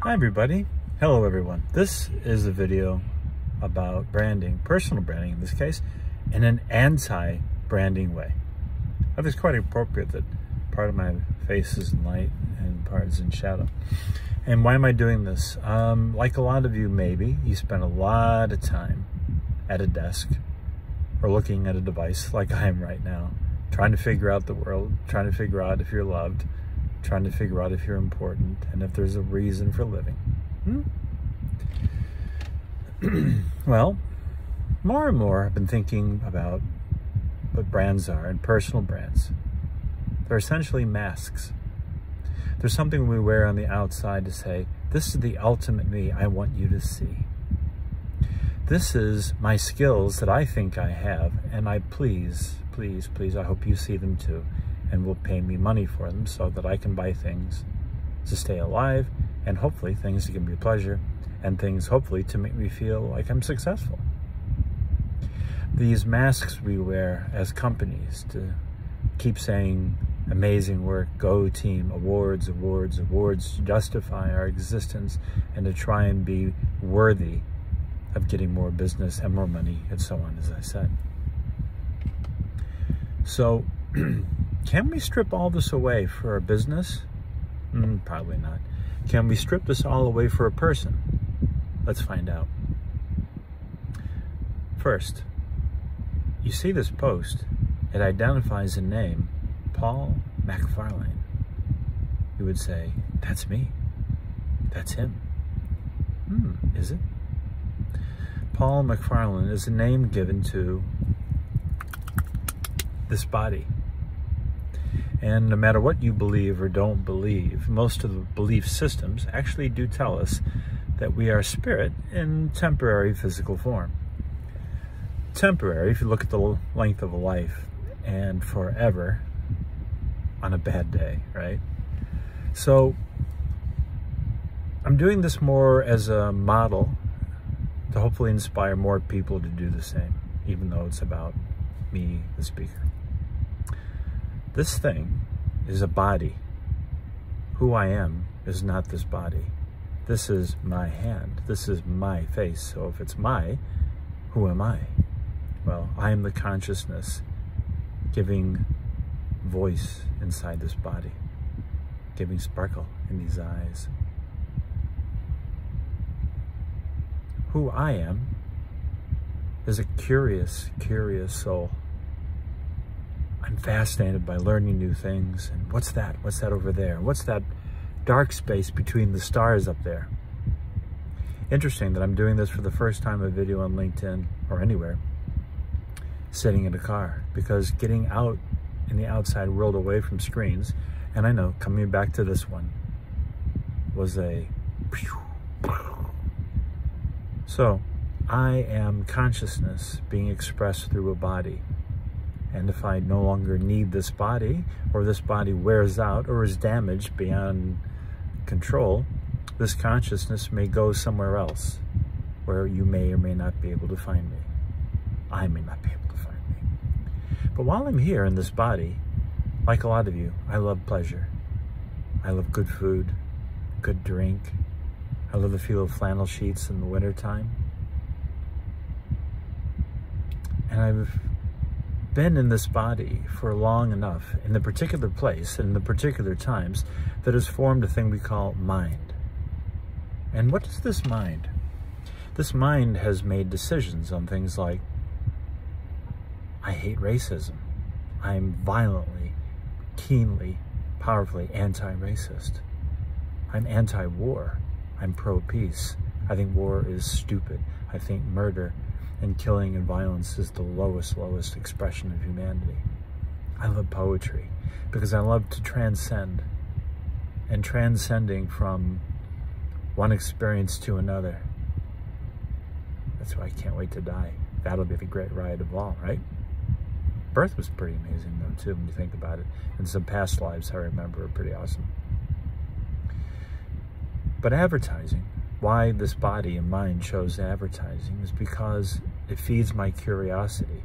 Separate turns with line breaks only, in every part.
Hi everybody. Hello everyone. This is a video about branding, personal branding in this case, in an anti-branding way. I think it's quite appropriate that part of my face is in light and part is in shadow. And why am I doing this? Like a lot of you maybe, you spend a lot of time at a desk or looking at a device like I am right now, trying to figure out the world, trying to figure out if you're loved, trying to figure out if you're important and if there's a reason for living. Well, more and more I've been thinking about what brands are and personal brands. They're essentially masks. There's something we wear on the outside to say, this is the ultimate me I want you to see. This is my skills that I think I have, and I please, I hope you see them too, and will pay me money for them so that I can buy things to stay alive, and hopefully things that give me pleasure, and things hopefully to make me feel like I'm successful. These masks we wear as companies to keep saying amazing work, go team, awards, to justify our existence and to try and be worthy of getting more business and more money and so on, as I said. So, can we strip all this away for a business? Probably not. Can we strip this all away for a person? Let's find out. First, you see this post. It identifies a name, Paul McFarlane. You would say, that's me. That's him. Is it? Paul McFarlane is a name given to this body. And no matter what you believe or don't believe, most of the belief systems actually do tell us that we are spirit in temporary physical form. Temporary, if you look at the length of a life, and forever on a bad day, right? So I'm doing this more as a model to hopefully inspire more people to do the same, even though it's about me, the speaker. This thing is a body. Who I am is not this body. This is my hand. This is my face. So if it's who am I? Well, I am the consciousness giving voice inside this body, giving sparkle in these eyes. Who I am is a curious soul. I'm fascinated by learning new things. And what's that? What's that over there? What's that dark space between the stars up there? Interesting that I'm doing this for the first time, a video on LinkedIn or anywhere, sitting in a car, because getting out in the outside world away from screens, and I know coming back to this one was a... So I am consciousness being expressed through a body. And if I no longer need this body, or this body wears out or is damaged beyond control, this consciousness may go somewhere else where you may or may not be able to find me. I may not be able to find me. But while I'm here in this body, like a lot of you, I love pleasure. I love good food, good drink. I love the feel of flannel sheets in the wintertime. And I've been in this body for long enough, in the particular place, and in the particular times, that has formed a thing we call mind. And what is this mind? This mind has made decisions on things like, I hate racism. I'm violently, keenly, powerfully anti-racist. I'm anti-war. I'm pro-peace. I think war is stupid. I think murder and killing and violence is the lowest expression of humanity. I love poetry because I love to transcend, and transcending from one experience to another. That's why I can't wait to die. That'll be the great ride of all, right? Birth was pretty amazing though too, when you think about it. And some past lives I remember are pretty awesome. But advertising, why this body and mind chose advertising, is because it feeds my curiosity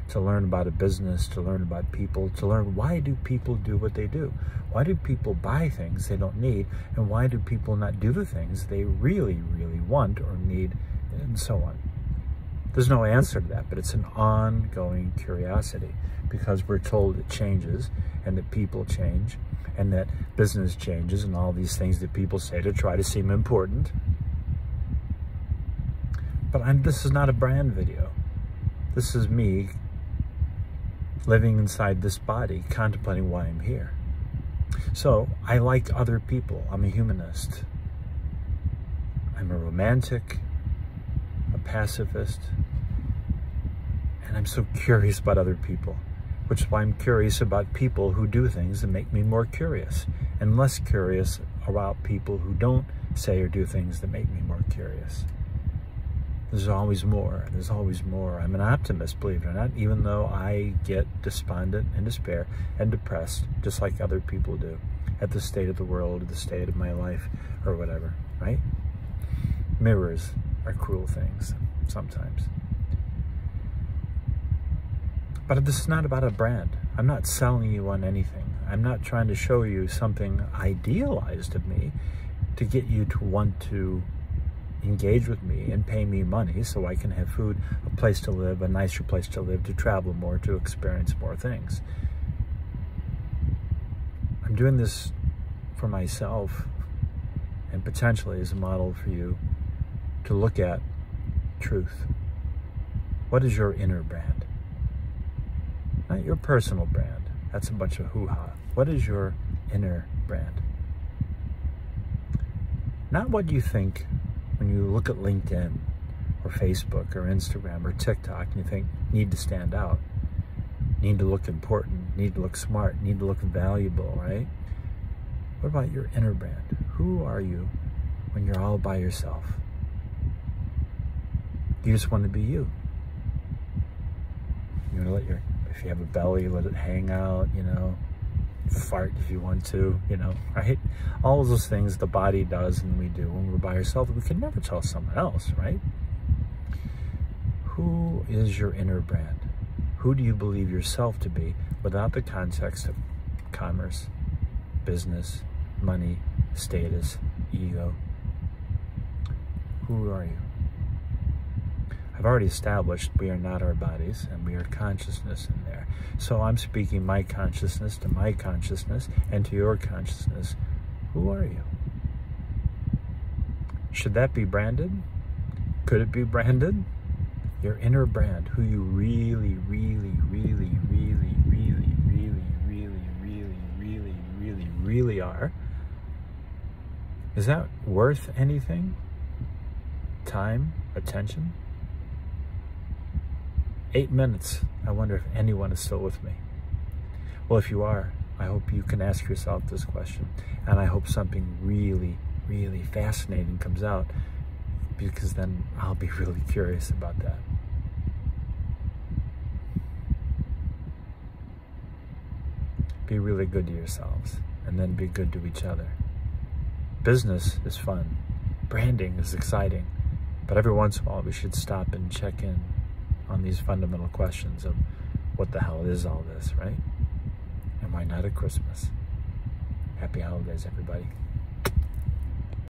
to learn about a business, to learn about people, to learn why do people do what they do? Why do people buy things they don't need? And why do people not do the things they really, really want or need, and so on? There's no answer to that, but it's an ongoing curiosity because we're told it changes and that people change and that business changes and all these things that people say to try to seem important. But this is not a brand video. This is me living inside this body, contemplating why I'm here. So I like other people. I'm a humanist. I'm a romantic, a pacifist, and I'm so curious about other people, which is why I'm curious about people who do things that make me more curious, and less curious about people who don't say or do things that make me more curious. There's always more. There's always more. I'm an optimist, believe it or not, even though I get despondent and despair and depressed, just like other people do, at the state of the world, or the state of my life, or whatever, right? Mirrors are cruel things sometimes. But this is not about a brand. I'm not selling you on anything. I'm not trying to show you something idealized of me to get you to want to engage with me and pay me money so I can have food, a place to live, a nicer place to live, to travel more, to experience more things. I'm doing this for myself and potentially as a model for you to look at truth. What is your inner brand? Not your personal brand. That's a bunch of hoo-ha. What is your inner brand? Not what you think when you look at LinkedIn or Facebook or Instagram or TikTok and you think, need to stand out, need to look important, need to look smart, need to look valuable, right? What about your inner brand? Who are you when you're all by yourself? You just want to be you. You want to let your, if you have a belly, let it hang out, you know, fart if you want to, you know, right? All of those things the body does and we do when we're by ourselves. We can never tell someone else, right? Who is your inner brand? Who do you believe yourself to be without the context of commerce, business, money, status, ego? Who are you? I've already established we are not our bodies and we are consciousness in there. So I'm speaking my consciousness to my consciousness and to your consciousness. Who are you? Should that be branded? Could it be branded? Your inner brand, who you really, really, really, really, really, really, really, really, really, really, really are. Is that worth anything? Time? Attention? 8 minutes. I wonder if anyone is still with me. Well, if you are, I hope you can ask yourself this question. And I hope something really, really fascinating comes out, because then I'll be really curious about that. Be really good to yourselves, and then be good to each other. Business is fun. Branding is exciting. But every once in a while, we should stop and check in on these fundamental questions of what the hell is all this, right? And why not at Christmas? Happy holidays, everybody.